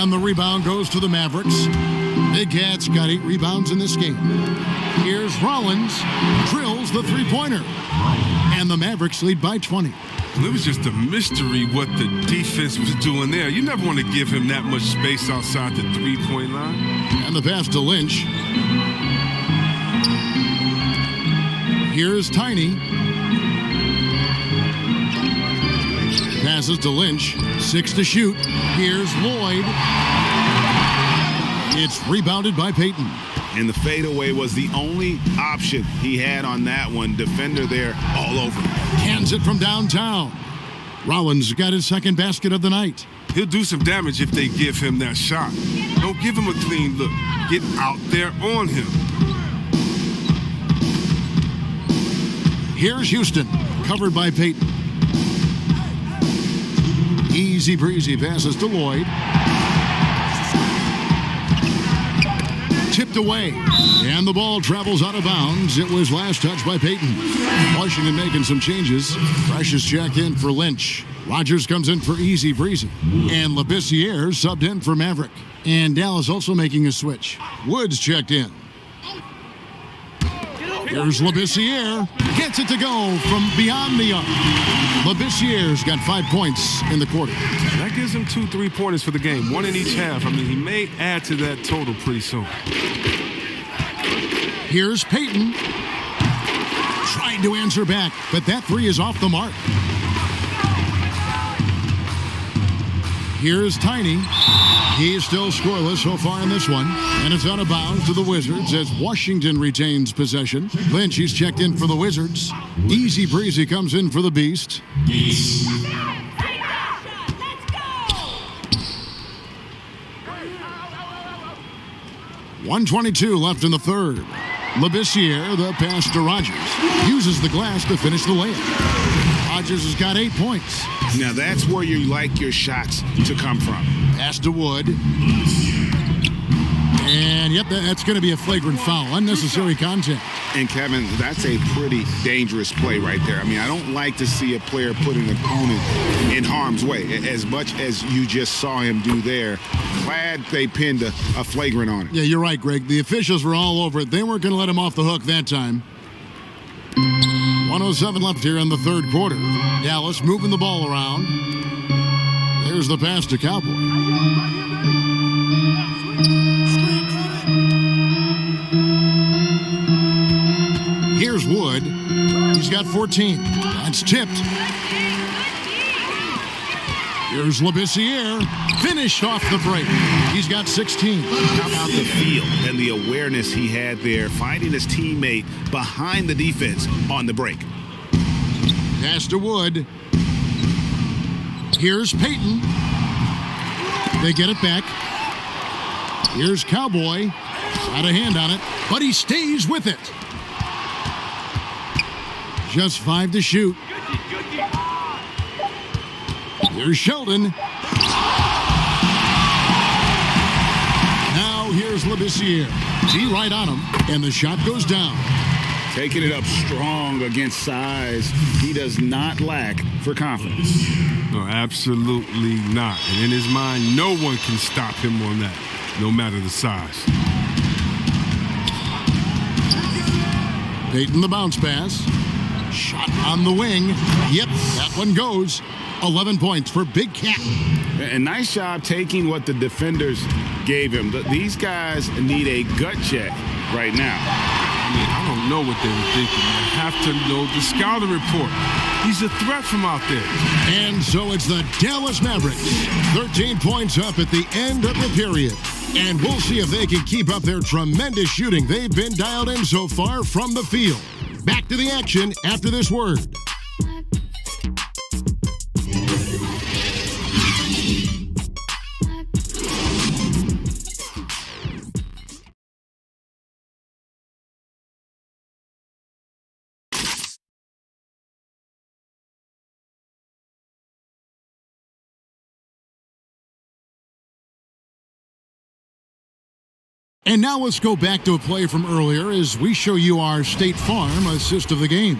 And the rebound goes to the Mavericks. Big Cat's got 8 rebounds in this game. Here's Rollins. Drills the three-pointer. And the Mavericks lead by 20. It was just a mystery what the defense was doing there. You never want to give him that much space outside the three-point line. And the pass to Lynch. Here's Tiny. Passes to Lynch. 6 to shoot. Here's Lloyd. It's rebounded by Payton. And the fadeaway was the only option he had on that one. Defender there all over. Hands it from downtown. Rollins got his second basket of the night. He'll do some damage if they give him that shot. Don't give him a clean look. Get out there on him. Here's Houston, covered by Payton. Easy breezy passes to Lloyd. Tipped away, and the ball travels out of bounds. It was last touched by Payton. Washington making some changes. Fresh is checked in for Lynch. Rodgers comes in for Easy Breezy. And Labissiere subbed in for Maverick. And Dallas also making a switch. Woods checked in. Here's Labissiere. Gets it to go from beyond the arc. Labissiere's got 5 points in the quarter. That gives him 2 3-pointers for the game, 1 in each half. I mean, he may add to that total pretty soon. Here's Peyton. Trying to answer back, but that 3 is off the mark. Here's Tiny. He's still scoreless so far in this one. And it's out of bounds to the Wizards as Washington retains possession. Lynch, he's checked in for the Wizards. Easy breezy comes in for the Beast. 1:22 left in the third. Labissiere, the pass to Rogers. Uses the glass to finish the layup. Rogers has got 8 points. Now that's where you like your shots to come from. Pass to Wood. And, yep, that's going to be a flagrant foul. Unnecessary contact. And, Kevin, that's a pretty dangerous play right there. I mean, I don't like to see a player put an opponent in harm's way, as much as you just saw him do there. Glad they pinned a flagrant on it. Yeah, you're right, Greg. The officials were all over it. They weren't going to let him off the hook that time. 1:07 left here in the third quarter. Dallas moving the ball around. There's the pass to Cowboy. Here's Wood. He's got 14. That's tipped. Here's Labissiere. Finished off the break. He's got 16. How about the feel and the awareness he had there, finding his teammate behind the defense on the break. Pass to Wood. Here's Peyton. They get it back. Here's Cowboy. Got a hand on it, but he stays with it. Just 5 to shoot. Here's Sheldon. Now here's Labissiere. G right on him, and the shot goes down. Taking it up strong against size. He does not lack for confidence. No, absolutely not. And in his mind, no one can stop him on that, no matter the size. Peyton the bounce pass. Shot on the wing. Yep, that one goes. 11 points for Big Cat. And nice job taking what the defenders gave him. These guys need a gut check right now. I mean, I don't know what they were thinking. You have to know the scouting report. He's a threat from out there. And so it's the Dallas Mavericks. 13 points up at the end of the period. And we'll see if they can keep up their tremendous shooting they've been dialed in so far from the field. Back to the action after this word. And now let's go back to a play from earlier as we show you our State Farm assist of the game.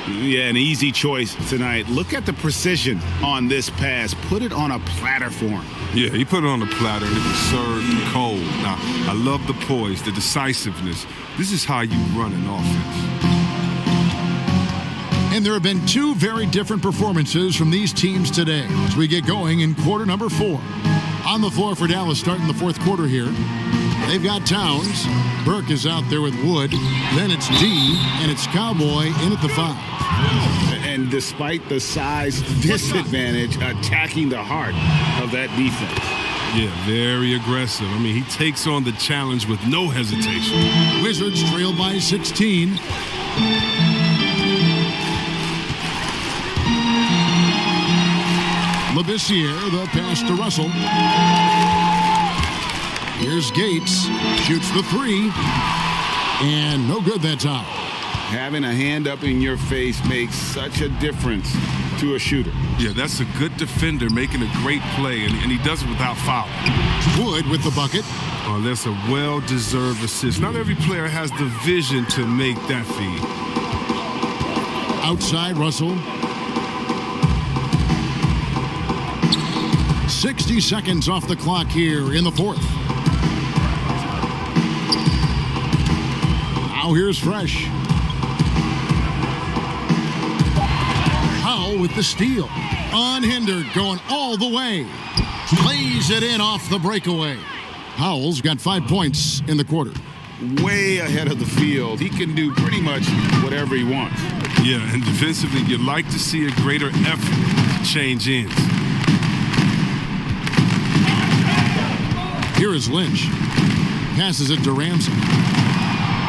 Yeah, an easy choice tonight. Look at the precision on this pass. Put it on a platter for him. Yeah, he put it on a platter and it was served cold. Now, I love the poise, the decisiveness. This is how you run an offense. And there have been 2 very different performances from these teams today as we get going in quarter number 4. On the floor for Dallas starting the fourth quarter here. They've got Towns. Burke is out there with Wood. Then it's D, and it's Cowboy in at the 5. And despite the size disadvantage, attacking the heart of that defense. Yeah, very aggressive. I mean, he takes on the challenge with no hesitation. Wizards trail by 16. Labissiere, the pass to Russell. Here's Gates, shoots the 3, and no good that time. Having a hand up in your face makes such a difference to a shooter. Yeah, that's a good defender making a great play, and he does it without foul. Wood with the bucket. Oh, that's a well-deserved assist. Not every player has the vision to make that feed. Outside, Russell. 60 seconds off the clock here in the fourth. Now here's Fresh. with the steal. Unhindered, going all the way. Lays it in off the breakaway. Powell's got 5 points in the quarter. Way ahead of the field. He can do pretty much whatever he wants. Yeah, and defensively, you'd like to see a greater effort to change ends. Here is Lynch. Passes it to Ramsey.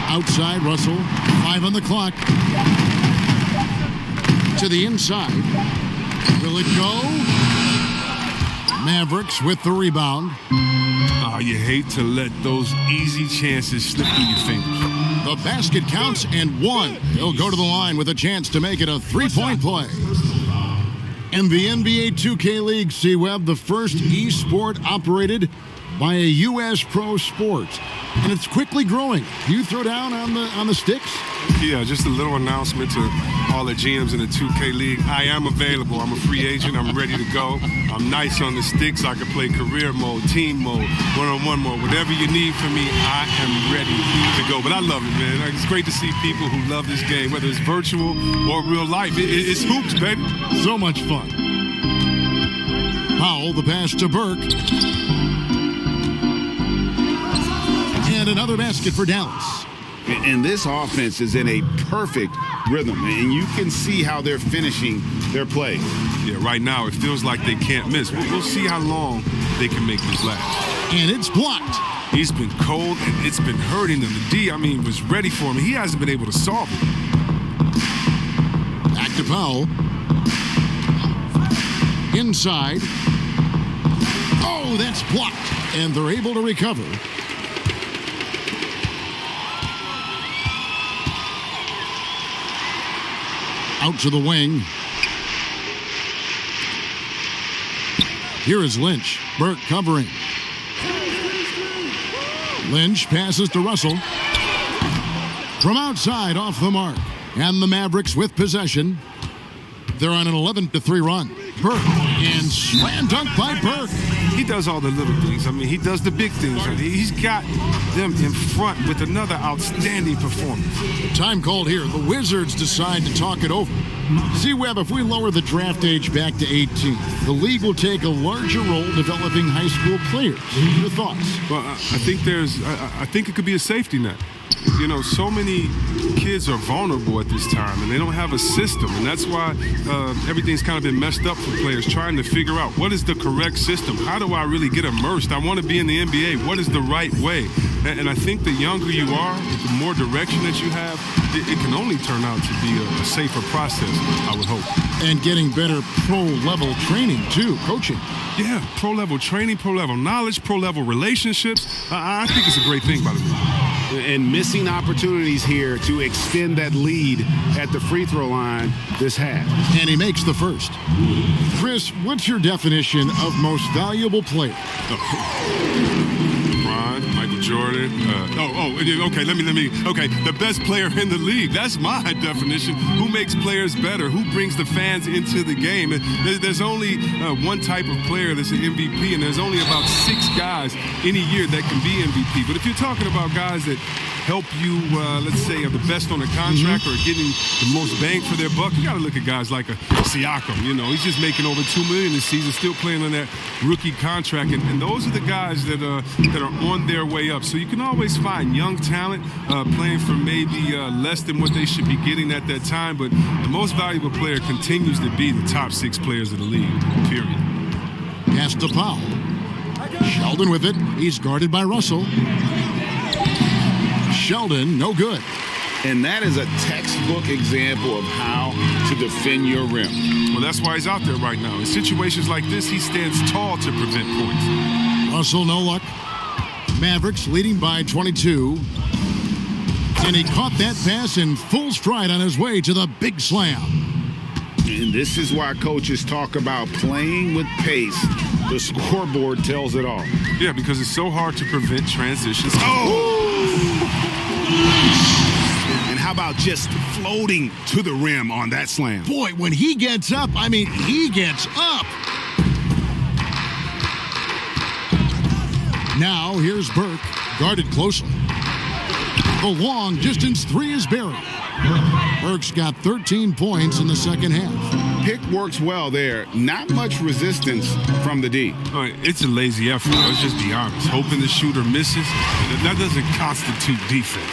Outside, Russell. 5 on the clock. To the inside. Will it go? Mavericks with the rebound. Oh, you hate to let those easy chances slip through your fingers. The basket counts and one. He'll go to the line with a chance to make it a three-point play. In the NBA 2K League, C-Web, the first e-sport operated by a U.S. pro sport. And it's quickly growing. You throw down on the sticks? Yeah, just a little announcement to all the GMs in the 2K League. I am available. I'm a free agent. I'm ready to go. I'm nice on the sticks. I can play career mode, team mode, one-on-one mode. Whatever you need from me, I am ready to go. But I love it, man. It's great to see people who love this game, whether it's virtual or real life. It's hoops, baby. So much fun. Powell, the pass to Burke. And another basket for Dallas. And this offense is in a perfect rhythm, and you can see how they're finishing their play. Yeah, right now it feels like they can't miss. We'll see how long they can make this last. And it's blocked. He's been cold, and it's been hurting him. The D, was ready for him. He hasn't been able to solve it. Back to Powell. Inside. Oh, that's blocked. And they're able to recover. Out to the wing. Here is Lynch. Burke covering. Lynch passes to Russell. From outside, off the mark. And the Mavericks with possession. They're on an 11-3 run. Burke, and slam dunk by Burke. He does all the little things. He does the big things. He's got them in front with another outstanding performance. Time called here. The Wizards decide to talk it over. C-Web, if we lower the draft age back to 18, the league will take a larger role developing high school players. Your thoughts? Well, I think it could be a safety net. So many kids are vulnerable at this time, and they don't have a system, and that's why everything's kind of been messed up for players trying to figure out what is the correct system. How do I really get immersed? I want to be in the NBA. What is the right way? And I think the younger you are, the more direction that you have, it can only turn out to be a safer process, I would hope. And getting better pro-level training, too, coaching. Yeah, pro-level training, pro-level knowledge, pro-level relationships. I think it's a great thing, by the way. And missing opportunities here to extend that lead at the free throw line this half. And he makes the first. Chris, what's your definition of most valuable player? LeBron, Michael Jordan. Okay, okay, the best player in the league. That's my definition. Who makes players better? Who brings the fans into the game? There's only one type of player that's an MVP, and there's only about 6 guys in a year that can be MVP. But if you're talking about guys that help you, let's say, are the best on the contract or getting the most bang for their buck, you got to look at guys like a Siakam. He's just making over $2 million this season, still playing on that rookie contract, and those are the guys that are on their way up. So you can always find young talent playing for maybe less than what they should be getting at that time, but the most valuable player continues to be the top 6 players of the league, period. Pass to Powell. Sheldon with it. He's guarded by Russell. Sheldon, no good. And that is a textbook example of how to defend your rim. Well, that's why he's out there right now. In situations like this, he stands tall to prevent points. Russell, no luck. Mavericks leading by 22. And he caught that pass in full stride on his way to the big slam. And this is why coaches talk about playing with pace. The scoreboard tells it all. Yeah, because it's so hard to prevent transitions. And how about just floating to the rim on that slam? Boy, when he gets up, he gets up. Now, here's Burke, guarded closely. The long-distance 3 is buried. Burke's got 13 points in the second half. Pick works well there. Not much resistance from the D. All right, it's a lazy effort. Let's just be honest. Hoping the shooter misses, that doesn't constitute defense.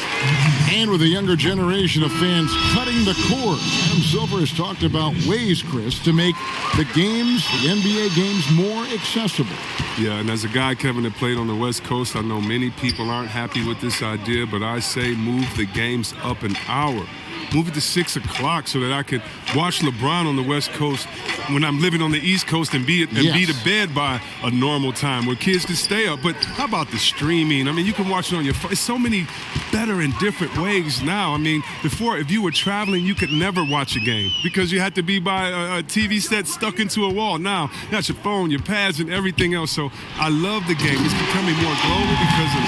And with a younger generation of fans cutting the cord, Adam Silver has talked about ways, Chris, to make the games, the NBA games, more accessible. Yeah, and as a guy, Kevin, that played on the West Coast, I know many people aren't happy with this idea, but I say move the games up an hour. Move it to 6 o'clock so that I could watch LeBron on the West Coast when I'm living on the East Coast and be to bed by a normal time where kids can stay up. But how about the streaming? I mean, you can watch it on your phone. It's so many better and different ways now. I mean, before, if you were traveling, you could never watch a game because you had to be by a TV set stuck into a wall. Now, you got your phone, your pads, and everything else. So I love the game. It's becoming more global because of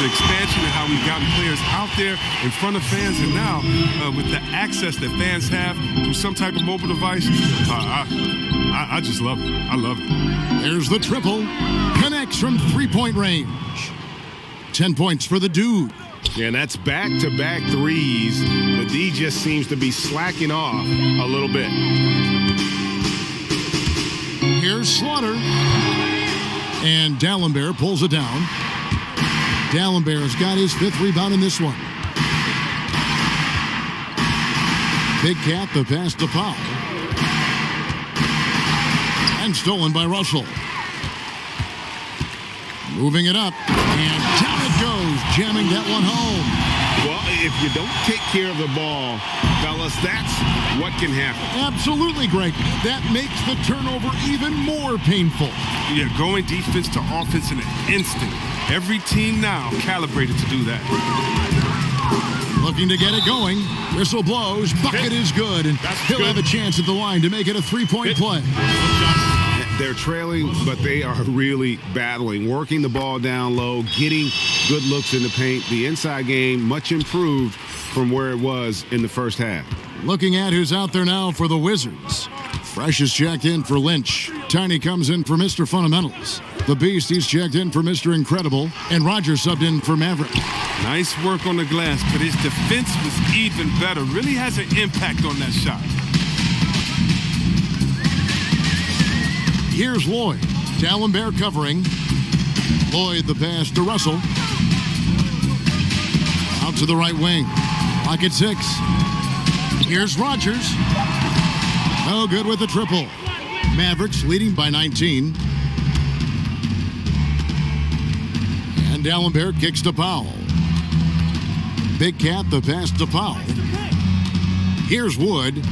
the expansion and how we've gotten players out there in front of fans. And now, with the access that fans have through some type of mobile device, I just love it. I love it. There's the triple. Connects from three-point range. 10 points for the dude. Yeah, and that's back-to-back threes. The D just seems to be slacking off a little bit. Here's Slaughter. And Dallenberg pulls it down. Dallenberg's got his 5th rebound in this one. Big Cat, the pass to Powell. And stolen by Russell. Moving it up. And down it goes, jamming that one home. Well, if you don't take care of the ball, fellas, that's what can happen. Absolutely, Greg. That makes the turnover even more painful. Yeah, going defense to offense in an instant. Every team now calibrated to do that. Looking to get it going. Whistle blows. Bucket is good. And he'll have a chance at the line to make it a 3-point play. They're trailing, but they are really battling. Working the ball down low. Getting good looks in the paint. The inside game much improved from where it was in the first half. Looking at who's out there now for the Wizards. Fresh is checked in for Lynch. Tiny comes in for Mr. Fundamentals. The Beast, he's checked in for Mr. Incredible. And Rogers subbed in for Maverick. Nice work on the glass, but his defense was even better. Really has an impact on that shot. Here's Lloyd. Dallenberg covering. Lloyd the pass to Russell. Out to the right wing. Clock at 6. Here's Rogers. No good with the triple. Mavericks leading by 19. And Dallenberg kicks to Powell. Big Cat, the pass to Powell. Here's Wood.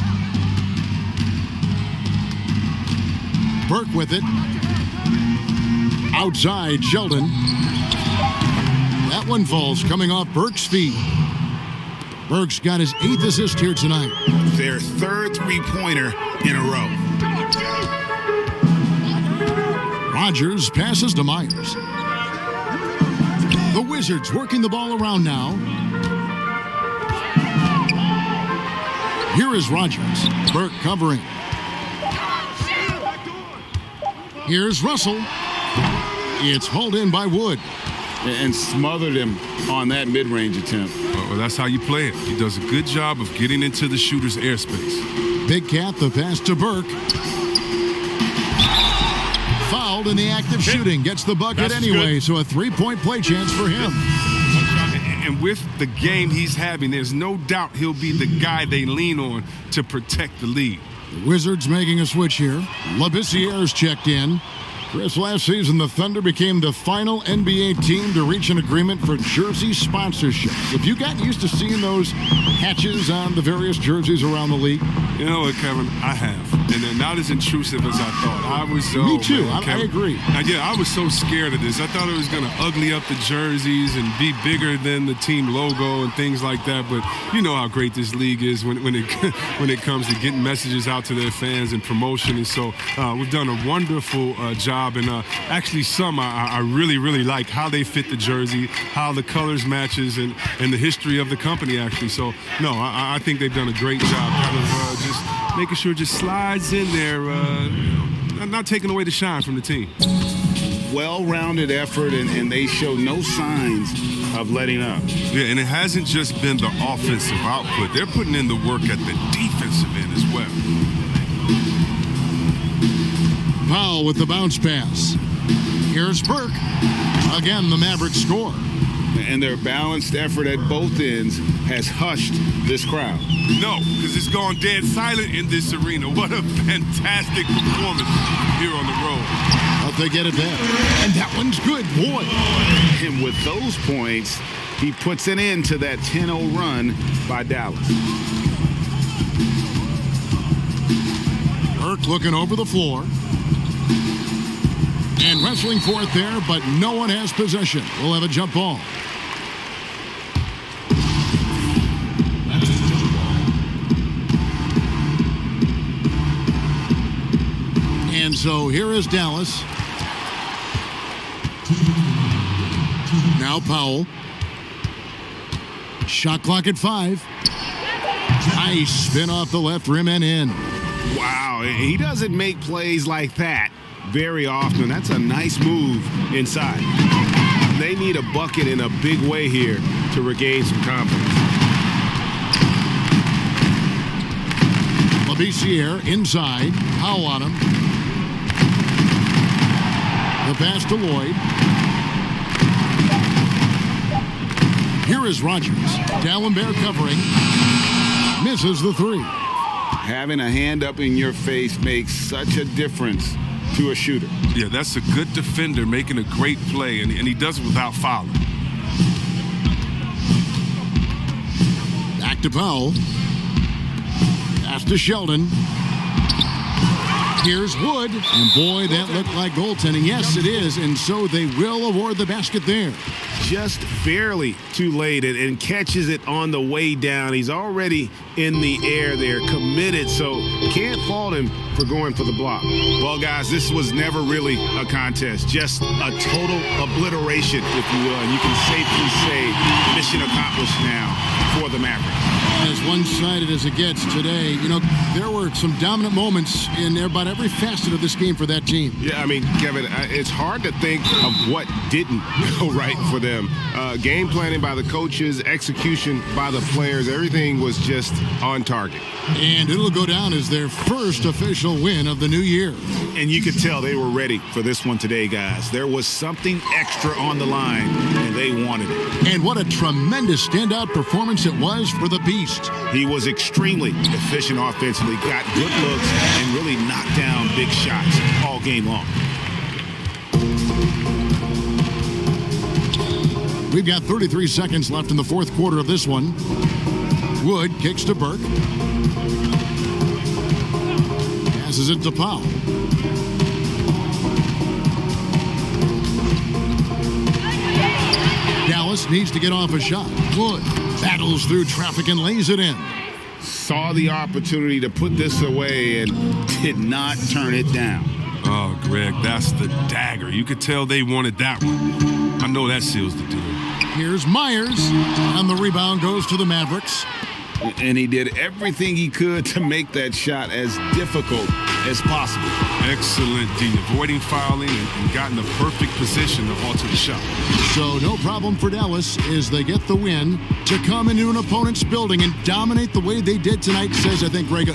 Burke with it. Outside, Sheldon. That one falls coming off Burke's feet. Burke's got his 8th assist here tonight. Their 3rd three-pointer in a row. Rogers passes to Myers. The Wizards working the ball around now. Here is Rogers. Burke covering. Here's Russell. It's hauled in by Wood. And smothered him on that mid-range attempt. Well, that's how you play it. He does a good job of getting into the shooter's airspace. Big Cat, the pass to Burke. Fouled in the act of shooting. Gets the bucket anyway, so a 3-point play chance for him. And with the game he's having, there's no doubt he'll be the guy they lean on to protect the lead. The Wizards making a switch here. Labissiere's checked in. Chris, last season, the Thunder became the final NBA team to reach an agreement for jersey sponsorship. Have you gotten used to seeing those patches on the various jerseys around the league? You know what, Kevin? I have. And they're not as intrusive as I thought. I was so... Me too. Man, I agree. Yeah, I was so scared of this. I thought it was going to ugly up the jerseys and be bigger than the team logo and things like that. But you know how great this league is when it comes to getting messages out to their fans and promotion. And so we've done a wonderful job. And actually some I really, really like how they fit the jersey, how the colors matches, and the history of the company, actually. So, no, I think they've done a great job kind of just making sure it just slides in there, not taking away the shine from the team. Well-rounded effort, and they show no signs of letting up. Yeah, and it hasn't just been the offensive output. They're putting in the work at the defensive end as well. Powell with the bounce pass. Here's Burke. Again, the Mavericks score. And their balanced effort at both ends has hushed this crowd. No, because it's gone dead silent in this arena. What a fantastic performance here on the road. But they get it back. And that one's good. Boy. And with those points, he puts an end to that 10-0 run by Dallas. Burke looking over the floor. And wrestling for it there, but no one has possession. We'll have a jump ball. And so here is Dallas. Now Powell. Shot clock at 5. Nice spin off the left rim and in. Wow, he doesn't make plays like that very often. That's a nice move inside. They need a bucket in a big way here to regain some confidence. Labissiere inside. Powell on him. The pass to Lloyd. Here is Rogers. D'Alembert covering. Misses the 3. Having a hand up in your face makes such a difference to a shooter. Yeah, that's a good defender making a great play, and he does it without fouling. Back to Powell. Pass to Sheldon. Here's Wood. And boy, that looked like goaltending. Yes, it is. And so they will award the basket there. Just barely too late and catches it on the way down. He's already in the air there, committed, so can't fault him for going for the block. Well, guys, this was never really a contest, just a total obliteration, if you will, and you can safely say mission accomplished now for the Mavericks. As one-sided as it gets today, you know, there were some dominant moments in about every facet of this game for that team. Yeah, I mean, Kevin, it's hard to think of what didn't go right for them. Game planning by the coaches, execution by the players, everything was just on target. And it'll go down as their first official win of the new year. And you could tell they were ready for this one today, guys. There was something extra on the line, and they wanted it. And what a tremendous standout performance it was for the Beast. He was extremely efficient offensively, got good looks, and really knocked down big shots all game long. We've got 33 seconds left in the fourth quarter of this one. Wood kicks to Burke. Passes it to Powell. Dallas needs to get off a shot. Wood battles through traffic and lays it in. Saw the opportunity to put this away and did not turn it down. Oh, Greg, that's the dagger. You could tell they wanted that one. I know that seals the deal. Here's Myers, and the rebound goes to the Mavericks. And he did everything he could to make that shot as difficult as possible. Excellent D, avoiding fouling and got in the perfect position to alter the shot. So no problem for Dallas as they get the win to come into an opponent's building and dominate the way they did tonight, says, I think, Greg.